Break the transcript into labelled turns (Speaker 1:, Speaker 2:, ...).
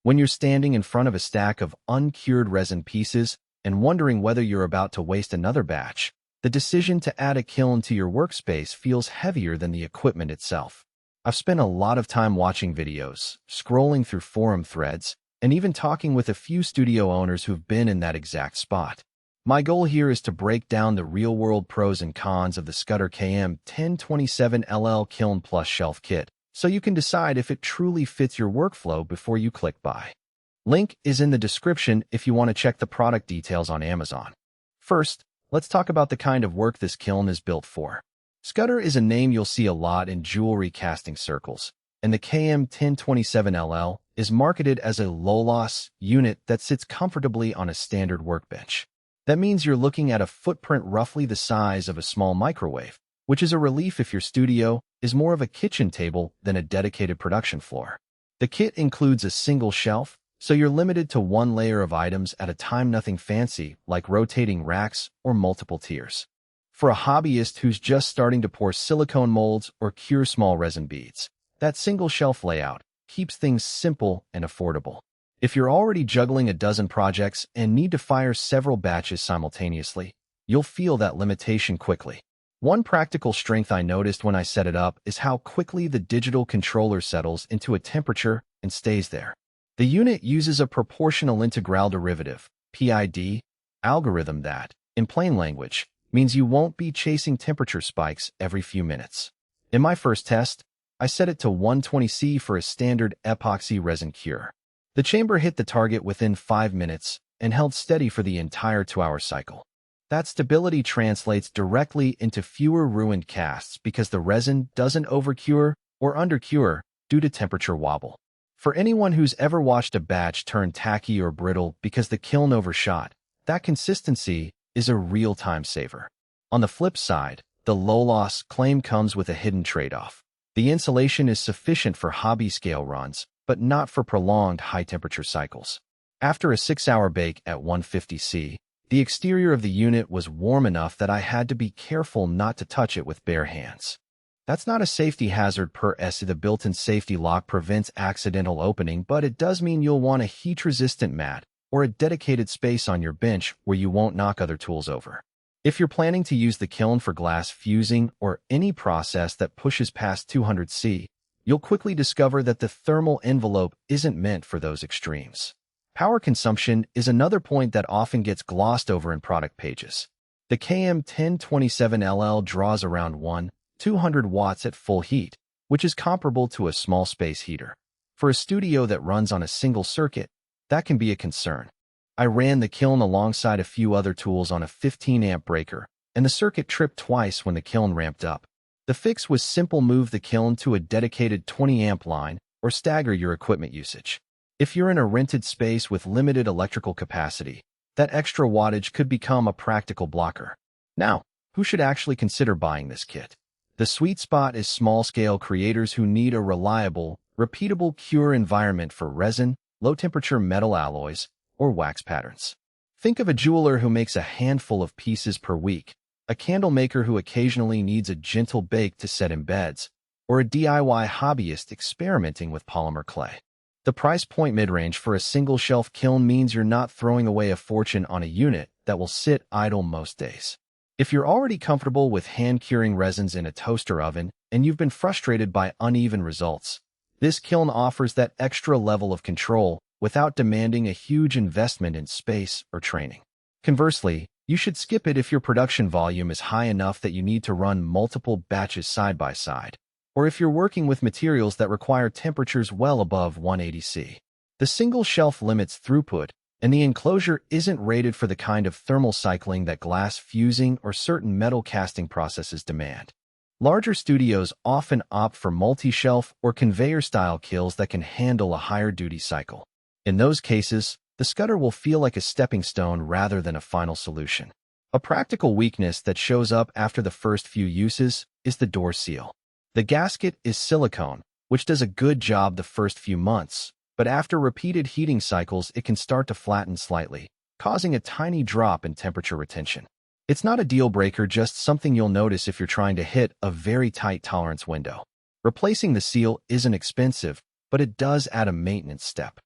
Speaker 1: When you're standing in front of a stack of uncured resin pieces and wondering whether you're about to waste another batch, the decision to add a kiln to your workspace feels heavier than the equipment itself. I've spent a lot of time watching videos, scrolling through forum threads, and even talking with a few studio owners who've been in that exact spot. My goal here is to break down the real-world pros and cons of the Skutt KM 1027LL Kiln Plus Shelf Kit, so you can decide if it truly fits your workflow before you click buy. Link is in the description if you want to check the product details on Amazon. First, let's talk about the kind of work this kiln is built for. Skutt is a name you'll see a lot in jewelry casting circles, and the KM 1027LL is marketed as a low-loss unit that sits comfortably on a standard workbench. That means you're looking at a footprint roughly the size of a small microwave, which is a relief if your studio is more of a kitchen table than a dedicated production floor. The kit includes a single shelf, so you're limited to one layer of items at a time, nothing fancy like rotating racks or multiple tiers. For a hobbyist who's just starting to pour silicone molds or cure small resin beads, that single shelf layout keeps things simple and affordable. If you're already juggling a dozen projects and need to fire several batches simultaneously, you'll feel that limitation quickly. One practical strength I noticed when I set it up is how quickly the digital controller settles into a temperature and stays there. The unit uses a proportional integral derivative (PID) algorithm that, in plain language, means you won't be chasing temperature spikes every few minutes. In my first test, I set it to 120°C for a standard epoxy resin cure. The chamber hit the target within 5 minutes and held steady for the entire 2-hour cycle. That stability translates directly into fewer ruined casts because the resin doesn't overcure or undercure due to temperature wobble. For anyone who's ever watched a batch turn tacky or brittle because the kiln overshot, that consistency is a real time saver. On the flip side, the low-loss claim comes with a hidden trade-off. The insulation is sufficient for hobby-scale runs, but not for prolonged high-temperature cycles. After a 6-hour bake at 150°C, the exterior of the unit was warm enough that I had to be careful not to touch it with bare hands. That's not a safety hazard per se. The built-in safety lock prevents accidental opening, but it does mean you'll want a heat-resistant mat or a dedicated space on your bench where you won't knock other tools over. If you're planning to use the kiln for glass fusing or any process that pushes past 200°C, you'll quickly discover that the thermal envelope isn't meant for those extremes. Power consumption is another point that often gets glossed over in product pages. The KM 1027LL draws around 200 watts at full heat, which is comparable to a small space heater. For a studio that runs on a single circuit, that can be a concern. I ran the kiln alongside a few other tools on a 15-amp breaker, and the circuit tripped twice when the kiln ramped up. The fix was simple: move the kiln to a dedicated 20-amp line or stagger your equipment usage. If you're in a rented space with limited electrical capacity, that extra wattage could become a practical blocker. Now, who should actually consider buying this kit? The sweet spot is small-scale creators who need a reliable, repeatable cure environment for resin, low-temperature metal alloys, or wax patterns. Think of a jeweler who makes a handful of pieces per week, a candle maker who occasionally needs a gentle bake to set embeds, or a DIY hobbyist experimenting with polymer clay. The price point mid-range for a single-shelf kiln means you're not throwing away a fortune on a unit that will sit idle most days. If you're already comfortable with hand-curing resins in a toaster oven and you've been frustrated by uneven results, this kiln offers that extra level of control without demanding a huge investment in space or training. Conversely, you should skip it if your production volume is high enough that you need to run multiple batches side by side, or if you're working with materials that require temperatures well above 180°C. The single shelf limits throughput, and the enclosure isn't rated for the kind of thermal cycling that glass fusing or certain metal casting processes demand. Larger studios often opt for multi-shelf or conveyor-style kilns that can handle a higher duty cycle. In those cases, the Skutt will feel like a stepping stone rather than a final solution. A practical weakness that shows up after the first few uses is the door seal. The gasket is silicone, which does a good job the first few months, but after repeated heating cycles it can start to flatten slightly, causing a tiny drop in temperature retention. It's not a deal breaker, just something you'll notice if you're trying to hit a very tight tolerance window. Replacing the seal isn't expensive, but it does add a maintenance step.